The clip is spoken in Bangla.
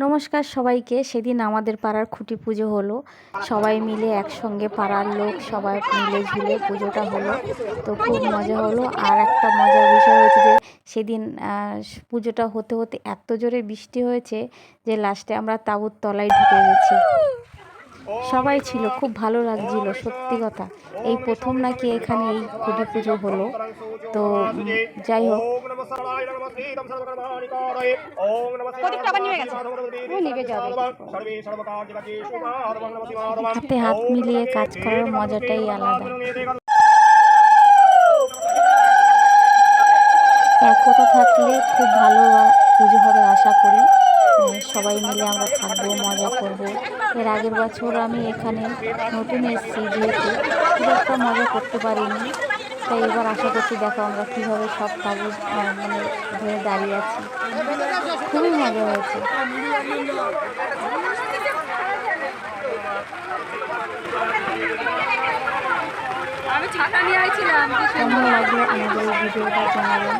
নমস্কার সবাইকে। সেদিন আমাদের পাড়ার খুঁটি পুজো হলো, সবাই মিলে একসঙ্গে পাড়ার লোক সবাই মিলে ঝুলে পুজোটা হলো। তো খুব মজা হলো। আর একটা মজার বিষয় হচ্ছে যে সেদিন পুজোটা হতে হতে এত জোরে বৃষ্টি হয়েছে যে লাস্টে আমরা তাঁবুর তলায় ঢুকে গেছি। সবাই ছিল, খুব ভালো লাগছিল সত্যি কথা। এই প্রথম নাকি এখানে এই খুঁটি পুজো হলো। তো যাই হোক, হাতে হাত মিলিয়ে কাজ করার মজাটাই আলাদা। একতা থাকলে খুব ভালো পুজো হবে আশা করি। সবাই মিলে আমরা থাকবো, মজা করব। এর আগের বছর আমি এখানে নতুন এসেছি, যেহেতু খুব একটা মজা করতে পারিনি। তাই এবার আশা করছি, দেখো আমরা কীভাবে সব তাবু মানে ধরে দাঁড়িয়ে আছি। খুবই মজা হয়েছে। আমি ছাতা নিয়ে আইছিলাম। কেমন লাগলো আমাদের এই ভিডিওটা জানাবেন।